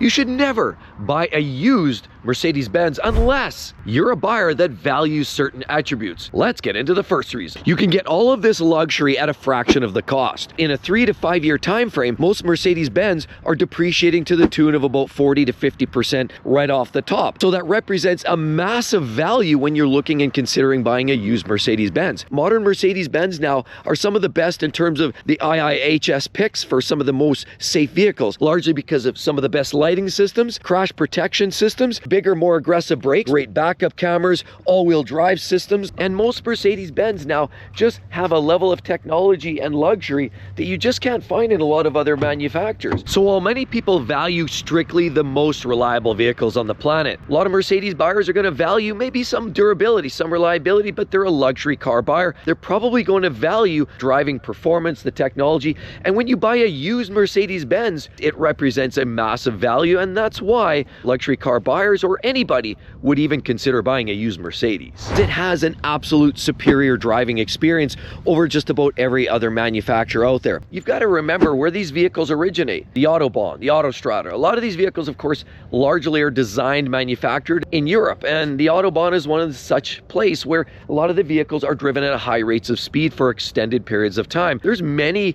You should never buy a used Mercedes Benz unless you're a buyer that values certain attributes. Let's get into the first reason. You can get all of this luxury at a fraction of the cost. In a 3 to 5 year time frame, most Mercedes Benz are depreciating to the tune of about 40 to 50% right off the top. So that represents a massive value when you're looking and considering buying a used Mercedes Benz. Modern Mercedes Benz now are some of the best in terms of the IIHS picks for some of the most safe vehicles, largely because of some of the best lighting systems, crash protection systems, bigger, more aggressive brakes, great backup cameras, all-wheel drive systems, and most Mercedes-Benz now just have a level of technology and luxury that you just can't find in a lot of other manufacturers. So while many people value strictly the most reliable vehicles on the planet, a lot of Mercedes buyers are going to value maybe some durability, some reliability, but they're a luxury car buyer. They're probably going to value driving performance, the technology, and when you buy a used Mercedes-Benz, it represents a massive value, and that's why luxury car buyers or anybody would even consider buying a used Mercedes. It has an absolute superior driving experience over just about every other manufacturer out there. You've got to remember where these vehicles originate. The Autobahn, the Autostrada. A lot of these vehicles, of course, largely are designed, manufactured in Europe, and the Autobahn is one of such place where a lot of the vehicles are driven at high rates of speed for extended periods of time. There's many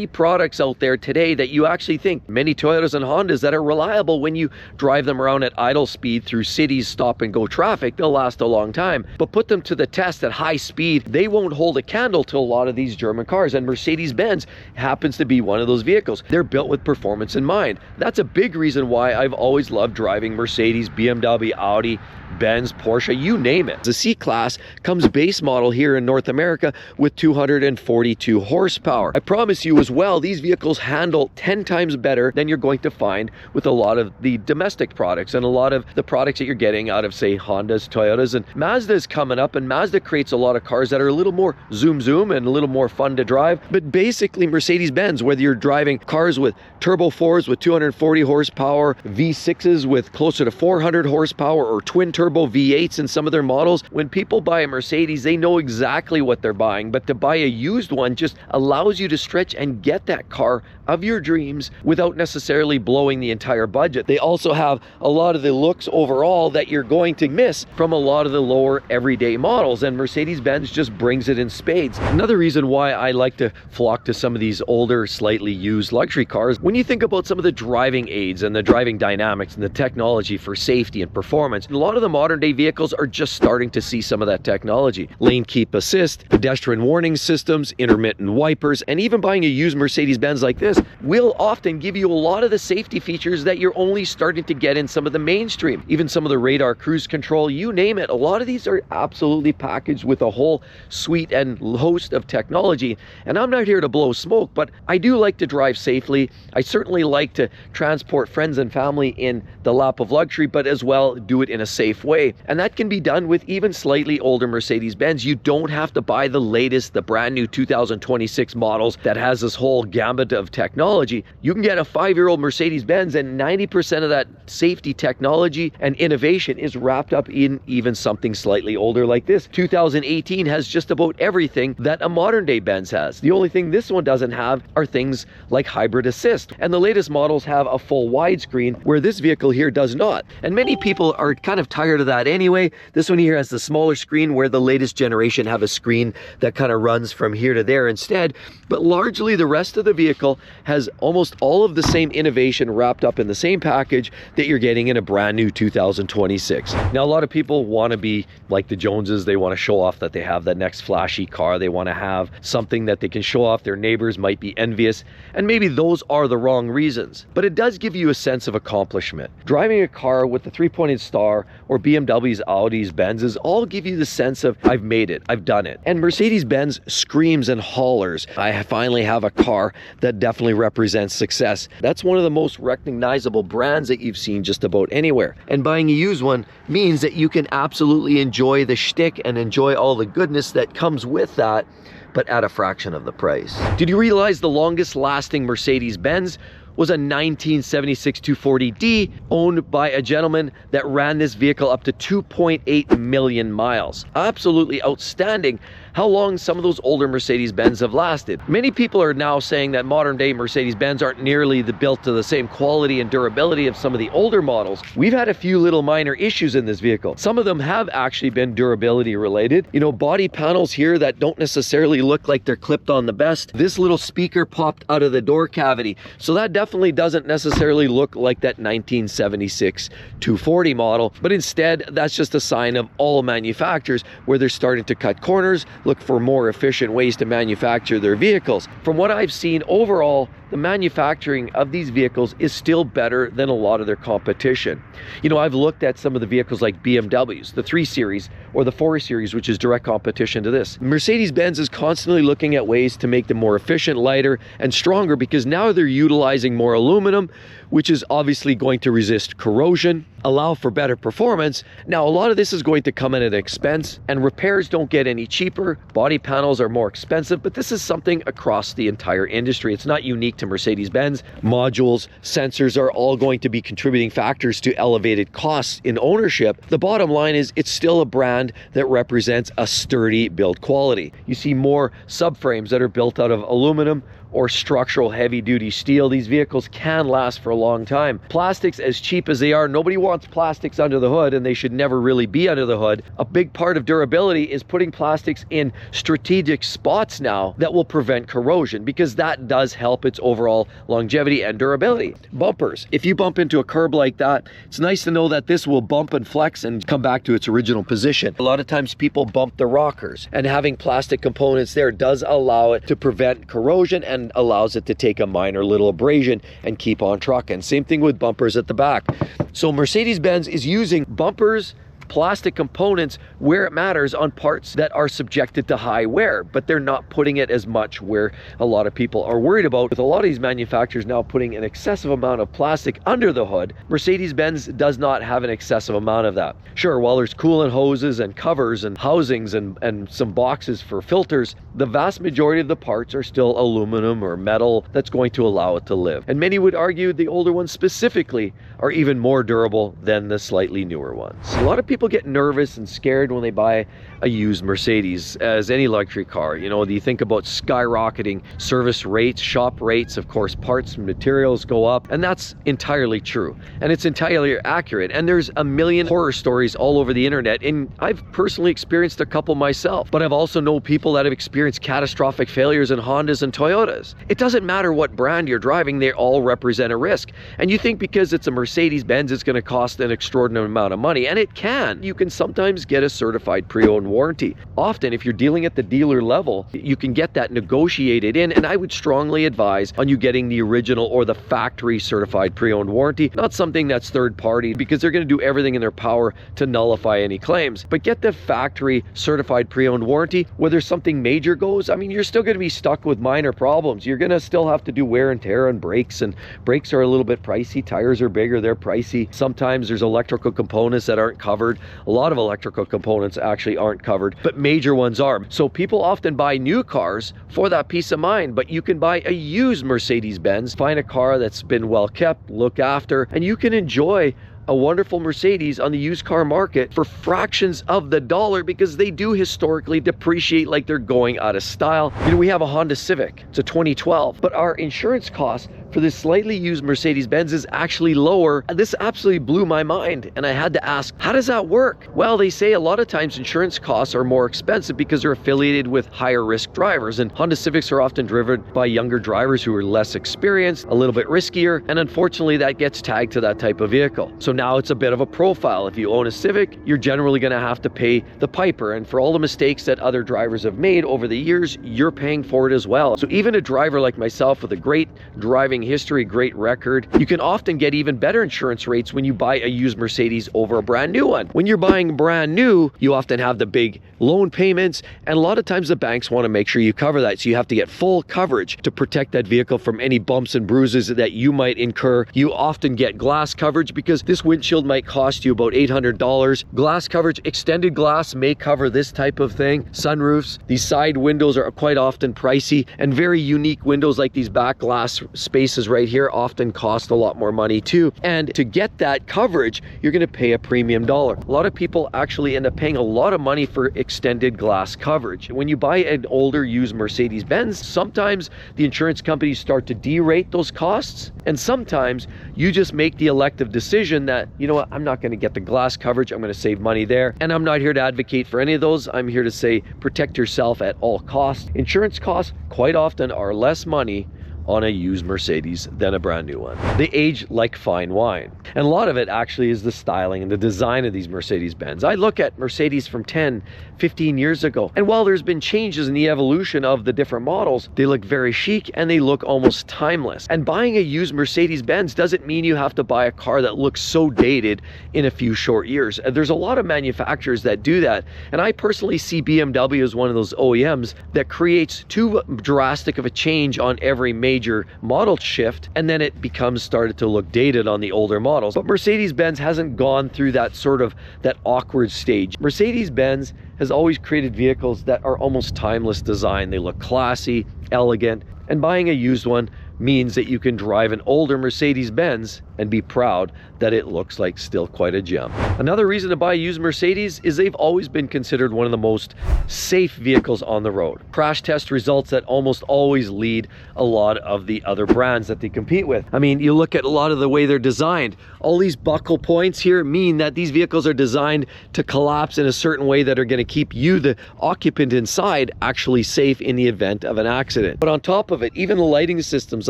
products out there today that you actually think, many Toyotas and Hondas that are reliable when you drive them around at idle speed through cities, stop and go traffic. They'll last a long time, but put them to the test at high speed, they won't hold a candle to a lot of these German cars, and Mercedes-Benz happens to be one of those vehicles. They're built with performance in mind. That's a big reason why I've always loved driving Mercedes, BMW, Audi, Benz, Porsche, you name it. The C-Class comes base model here in North America with 242 horsepower. I promise you as well, these vehicles handle 10 times better than you're going to find with a lot of the domestic products and a lot of the products that you're getting out of, say, Hondas, Toyotas, and Mazda's coming up, and Mazda creates a lot of cars that are a little more zoom and a little more fun to drive. But basically Mercedes-Benz, whether you're driving cars with turbo 4s with 240 horsepower, V6s with closer to 400 horsepower, or twin turbo V8s in some of their models, when people buy a Mercedes, they know exactly what they're buying. But to buy a used one just allows you to stretch and get that car of your dreams without necessarily blowing the entire budget. They also have a lot of the looks overall that you're going to miss from a lot of the lower everyday models, and Mercedes-Benz just brings it in spades. Another reason why I like to flock to some of these older, slightly used luxury cars, when you think about some of the driving aids and the driving dynamics and the technology for safety and performance, a lot of the modern day vehicles are just starting to see some of that technology. Lane keep assist, pedestrian warning systems, intermittent wipers, and even buying a used Mercedes-Benz like this will often give you a lot of the safety features that you're only starting to get in some of the mainstream. Even some of the radar cruise control, you name it. A lot of these are absolutely packaged with a whole suite and host of technology. And I'm not here to blow smoke, but I do like to drive safely. I certainly like to transport friends and family in the lap of luxury, but as well do it in a safe way. And that can be done with even slightly older Mercedes-Benz. You don't have to buy the latest, the brand new 2026 models that has this whole gambit of technology. You can get a 5-year-old Mercedes-Benz, and 90% of that safety technology and innovation is wrapped up in even something slightly older like this. 2018 has just about everything that a modern day Benz has. The only thing this one doesn't have are things like hybrid assist, and the latest models have a full widescreen where this vehicle here does not. And many people are kind of tired of that anyway. This one here has the smaller screen, where the latest generation have a screen that kind of runs from here to there instead. But largely the rest of the vehicle has almost all of the same innovation wrapped up in the same package that you're getting in a brand new 2026. Now, a lot of people want to be like the Joneses. They want to show off that they have that next flashy car. They want to have something that they can show off. Their neighbors might be envious, and maybe those are the wrong reasons. But it does give you a sense of accomplishment. Driving a car with the 3-pointed star, or BMWs, Audis, Benzes, all give you the sense of, I've made it, I've done it. And Mercedes-Benz screams and hollers, I finally have a car that definitely represents success. That's one of the most recognizable brands that you've seen just about anywhere. And buying a used one means that you can absolutely enjoy the shtick and enjoy all the goodness that comes with that, but at a fraction of the price. Did you realize the longest lasting Mercedes-Benz was a 1976 240D owned by a gentleman that ran this vehicle up to 2.8 million miles? Absolutely outstanding. how long some of those older Mercedes-Benz have lasted. Many people are now saying that modern day Mercedes-Benz aren't nearly built to the same quality and durability of some of the older models. We've had a few little minor issues in this vehicle. Some of them have actually been durability related. You know, body panels here that don't necessarily look like they're clipped on the best. This little speaker popped out of the door cavity. So that definitely doesn't necessarily look like that 1976 240 model, but instead that's just a sign of all manufacturers where they're starting to cut corners, look for more efficient ways to manufacture their vehicles. From what I've seen overall, the manufacturing of these vehicles is still better than a lot of their competition. You know, I've looked at some of the vehicles like BMWs, the 3 Series or the 4 Series, which is direct competition to this. Mercedes-Benz is constantly looking at ways to make them more efficient, lighter, and stronger because now they're utilizing more aluminum, which is obviously going to resist corrosion, allow for better performance. Now, a lot of this is going to come at an expense, and repairs don't get any cheaper. Body panels are more expensive, but this is something across the entire industry. It's not unique to Mercedes-Benz. Modules, sensors are all going to be contributing factors to elevated costs in ownership. The bottom line is it's still a brand that represents a sturdy build quality. You see more subframes that are built out of aluminum or structural heavy-duty steel. These vehicles can last for a long time. Plastics, as cheap as they are, nobody wants plastics under the hood, and they should never really be under the hood. A big part of durability is putting plastics in strategic spots now that will prevent corrosion, because that does help its overall longevity and durability. Bumpers. If you bump into a curb like that, it's nice to know that this will bump and flex and come back to its original position. A lot of times people bump the rockers, and having plastic components there does allow it to prevent corrosion and allows it to take a minor little abrasion and keep on trucking. Same thing with bumpers at the back. So Mercedes-Benz is using bumpers, plastic components where it matters on parts that are subjected to high wear, but they're not putting it as much where a lot of people are worried about. With a lot of these manufacturers now putting an excessive amount of plastic under the hood, Mercedes-Benz does not have an excessive amount of that. Sure, while there's coolant hoses and covers and housings and some boxes for filters, the vast majority of the parts are still aluminum or metal that's going to allow it to live. And many would argue the older ones specifically are even more durable than the slightly newer ones. A lot of people get nervous and scared when they buy a used Mercedes, as any luxury car. You know, you think about skyrocketing service rates, shop rates, of course, parts and materials go up, and that's entirely true. And it's entirely accurate. And there's a million horror stories all over the internet, and I've personally experienced a couple myself, but I've also known people that have experienced catastrophic failures in Hondas and Toyotas. It doesn't matter what brand you're driving, they all represent a risk. And you think because it's a Mercedes-Benz, it's going to cost an extraordinary amount of money, and it can. You can sometimes get a certified pre-owned warranty. Often, if you're dealing at the dealer level, you can get that negotiated in, and I would strongly advise on you getting the original or the factory certified pre-owned warranty, not something that's third party, because they're going to do everything in their power to nullify any claims. But get the factory certified pre-owned warranty. Whether something major goes, I mean, you're still going to be stuck with minor problems. You're going to still have to do wear and tear on brakes, and brakes are a little bit pricey. Tires are bigger, they're pricey. Sometimes there's electrical components that aren't covered. A lot of electrical components actually aren't covered, but major ones are. So people often buy new cars for that peace of mind, but you can buy a used Mercedes-Benz, find a car that's been well kept, looked after, and you can enjoy a wonderful Mercedes on the used car market for fractions of the dollar, because they do historically depreciate like they're going out of style. You know, we have a Honda Civic, it's a 2012, but our insurance costs for this slightly used Mercedes-Benz is actually lower. This absolutely blew my mind, and I had to ask, how does that work? Well, they say a lot of times insurance costs are more expensive because they're affiliated with higher risk drivers, and Honda Civics are often driven by younger drivers who are less experienced, a little bit riskier, and unfortunately that gets tagged to that type of vehicle. So now it's a bit of a profile. If you own a Civic, you're generally going to have to pay the piper, and for all the mistakes that other drivers have made over the years, you're paying for it as well. So even a driver like myself with a great driving history, great record, you can often get even better insurance rates when you buy a used Mercedes over a brand new one. When you're buying brand new, you often have the big loan payments, and a lot of times the banks want to make sure you cover that, so you have to get full coverage to protect that vehicle from any bumps and bruises that you might incur. You often get glass coverage because this This windshield might cost you about $800. Glass coverage, extended glass may cover this type of thing. Sunroofs, these side windows are quite often pricey, and very unique windows like these back glass spaces right here often cost a lot more money too. And to get that coverage, you're going to pay a premium dollar. A lot of people actually end up paying a lot of money for extended glass coverage. When you buy an older used Mercedes Benz, sometimes the insurance companies start to derate those costs, and sometimes you just make the elective decision that, you know what, I'm not going to get the glass coverage, I'm going to save money there. And I'm not here to advocate for any of those. I'm here to say protect yourself at all costs. Insurance costs quite often are less money on a used Mercedes than a brand new one. They age like fine wine. And a lot of it actually is the styling and the design of these Mercedes Benz. I look at Mercedes from 10, 15 years ago, and while there's been changes in the evolution of the different models, they look very chic and they look almost timeless. And buying a used Mercedes Benz doesn't mean you have to buy a car that looks so dated in a few short years. There's a lot of manufacturers that do that. And I personally see BMW as one of those OEMs that creates too drastic of a change on every major model shift, and then it started to look dated on the older models. But Mercedes-Benz hasn't gone through that awkward stage. Mercedes-Benz has always created vehicles that are almost timeless design. They look classy, elegant, and buying a used one means that you can drive an older Mercedes-Benz and be proud that it looks like still quite a gem. Another reason to buy a used Mercedes is they've always been considered one of the most safe vehicles on the road. Crash test results that almost always lead a lot of the other brands that they compete with. I mean, you look at a lot of the way they're designed. All these buckle points here mean that these vehicles are designed to collapse in a certain way that are going to keep you, the occupant inside, actually safe in the event of an accident. But on top of it, even the lighting systems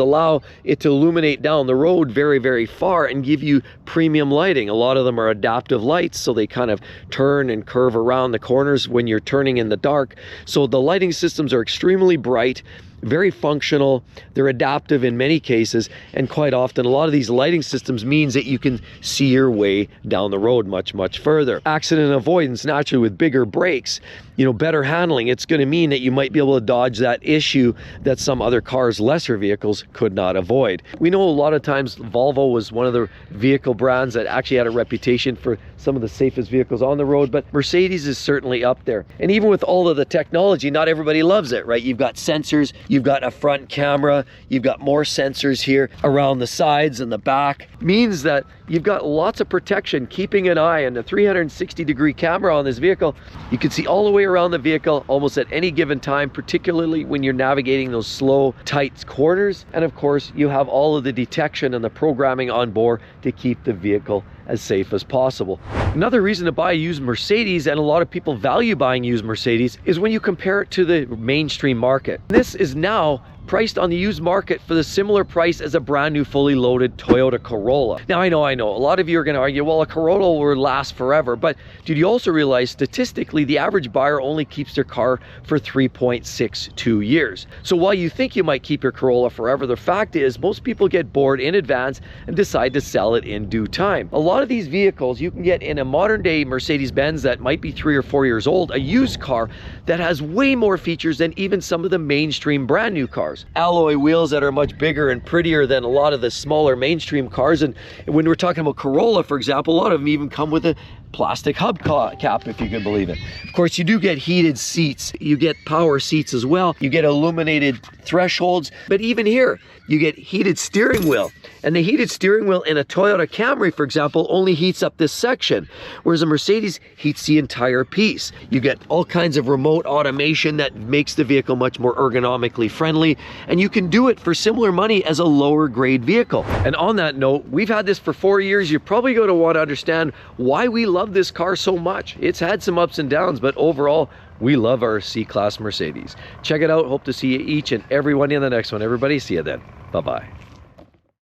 allow it to illuminate down the road very, very far and give you premium lighting. A lot of them are adaptive lights, so they kind of turn and curve around the corners when you're turning in the dark. So the lighting systems are extremely bright, very functional, they're adaptive in many cases, and quite often a lot of these lighting systems means that you can see your way down the road much, much further. Accident avoidance, naturally, with bigger brakes, you know, better handling, it's going to mean that you might be able to dodge that issue that some other cars, lesser vehicles, could not avoid. We know a lot of times Volvo was one of the vehicle brands that actually had a reputation for some of the safest vehicles on the road, but Mercedes is certainly up there. And even with all of the technology, not everybody loves it, right? You've got sensors, you've got a front camera, you've got more sensors here around the sides and the back. Means that you've got lots of protection, keeping an eye on the 360-degree camera on this vehicle. You can see all the way around the vehicle almost at any given time, particularly when you're navigating those slow, tight corners. And of course, you have all of the detection and the programming on board to keep the vehicle as safe as possible. Another reason to buy a used Mercedes, and a lot of people value buying used Mercedes, is when you compare it to the mainstream market. This is now priced on the used market for the similar price as a brand new fully loaded Toyota Corolla. Now I know a lot of you are going to argue, well, a Corolla will last forever, but did you also realize statistically the average buyer only keeps their car for 3.62 years? So while you think you might keep your Corolla forever, the fact is most people get bored in advance and decide to sell it in due time. A lot of these vehicles you can get in a modern day Mercedes-Benz that might be 3 or 4 years old, a used car that has way more features than even some of the mainstream brand new cars. Alloy wheels that are much bigger and prettier than a lot of the smaller mainstream cars. And when we're talking about Corolla, for example, a lot of them even come with a plastic hubcap, if you can believe it. Of course, you do get heated seats. You get power seats as well. You get illuminated thresholds. But even here, you get heated steering wheel. And the heated steering wheel in a Toyota Camry, for example, only heats up this section, whereas a Mercedes heats the entire piece. You get all kinds of remote automation that makes the vehicle much more ergonomically friendly, and you can do it for similar money as a lower grade vehicle. And on that note, we've had this for 4 years. You're probably going to want to understand why we love this car so much. It's had some ups and downs, but overall, we love our C-Class Mercedes. Check it out. Hope to see you each and every one in the next one. Everybody, see you then. Bye-bye.